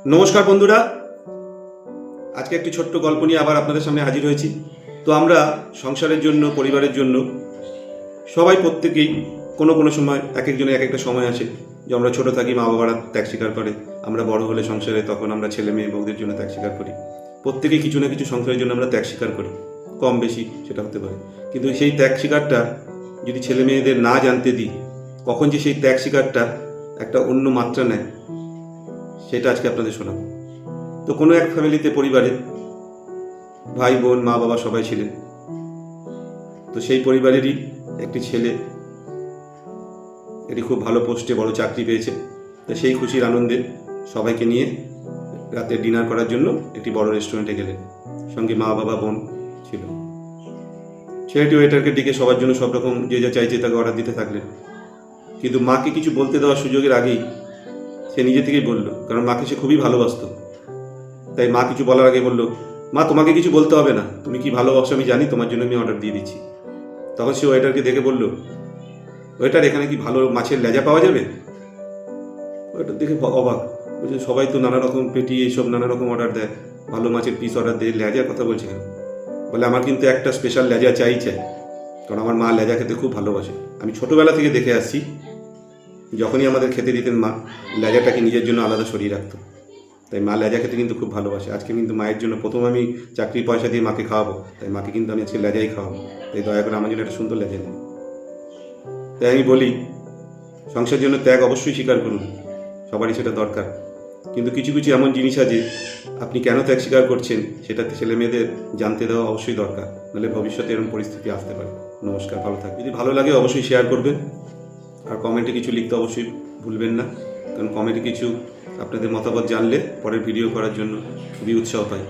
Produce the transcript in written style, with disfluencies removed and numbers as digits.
নমস্কার বন্ধুরা, আজকে একটি ছোট্ট গল্প নিয়ে আবার আপনাদের সামনে হাজির হয়েছি। তো আমরা সংসারের জন্য, পরিবারের জন্য সবাই প্রত্যেকেই কোনো সময় এক একজনের এক একটা সময় আসে যে আমরা ছোটো থাকি, মা বাবারা ত্যাগ স্বীকার করে, আমরা বড় হলে সংসারে তখন আমরা ছেলে মেয়ে বউদের জন্য ত্যাগ স্বীকার করি। প্রত্যেকেই কিছু না কিছু সংসারের জন্য আমরা ত্যাগ স্বীকার করি, কম বেশি সেটা হতে পারে। কিন্তু সেই ত্যাগ স্বীকারটা যদি ছেলে মেয়েদের না জানতে দিই, কখন যে সেই ত্যাগ স্বীকারটা একটা অন্য মাত্রা নেয় সেটা আজকে আপনাদের শোনাবো। তো কোনো এক ফ্যামিলিতে, পরিবারে ভাই বোন মা বাবা সবাই ছিলেন। তো সেই পরিবারেরই একটি ছেলে একটি খুব ভালো পোস্টে বড় চাকরি পেয়েছে। তো সেই খুশির আনন্দে সবাইকে নিয়ে রাতে ডিনার করার জন্য একটি বড় রেস্টুরেন্টে গেলেন, সঙ্গে মা বাবা বোন ছিল। ছেলেটি ওয়েটারকে ডেকে সবার জন্য সব রকম যে যা চাইছে তাকে অর্ডার দিতে থাকলেন। কিন্তু মাকে কিছু বলতে দেওয়ার সুযোগের আগেই সে নিজে থেকেই বলল, কারণ মাকে সে খুবই ভালোবাসত। তাই মা কিছু বলার আগে বলল, মা তোমাকে কিছু বলতে হবে না, তুমি কি ভালোবাসো আমি জানি, তোমার জন্য আমি অর্ডার দিয়ে দিচ্ছি। তখন সে ওয়েটারকে দেখে বলল, ওয়েটার এখানে কি ভালো মাছের লেজা পাওয়া যাবে? ওয়েটার দেখে অবাক, বলছে সবাই তো নানা রকম পেটি এইসব নানা রকম অর্ডার দেয়, ভালো মাছের পিস অর্ডার দেয়, লেজার কথা বলছে কেন? বলে আমার কিন্তু একটা স্পেশাল লেজা চাই, কারণ আমার মা লেজা খেতে খুব ভালোবাসে। আমি ছোটোবেলা থেকে দেখে আসছি, যখনই আমাদের খেতে দিতেন মা লেজাটাকে নিজের জন্য আলাদা সরিয়ে রাখতো। তাই মা লেজা খেতে কিন্তু খুব ভালোবাসে। আজকে কিন্তু মায়ের জন্য প্রথম আমি চাকরির পয়সা দিয়ে মাকে খাওয়াবো, তাই মাকে কিন্তু আমি আজকে লেজাই খাওয়াবো। তাই দয়া করে আমার জন্য একটা সুন্দর লেজা নেই। তাই আমি বলি, সংসারের জন্য ত্যাগ অবশ্যই স্বীকার করুন, সবারই সেটা দরকার। কিন্তু কিছু কিছু এমন জিনিস আছে আপনি কেন ত্যাগ স্বীকার করছেন সেটা ছেলে মেয়েদের জানতে দেওয়া অবশ্যই দরকার, নাহলে ভবিষ্যতে এরকম পরিস্থিতি আসতে পারে। নমস্কার, ভালো থাকবেন। যদি ভালো লাগে অবশ্যই শেয়ার করবেন, আর কমেন্টে কিছু লিখতে অবশ্যই ভুলবেন না, কারণ কমেন্টে কিছু আপনাদের মতামত জানলে পরের ভিডিও করার জন্য খুবই উৎসাহ পাই।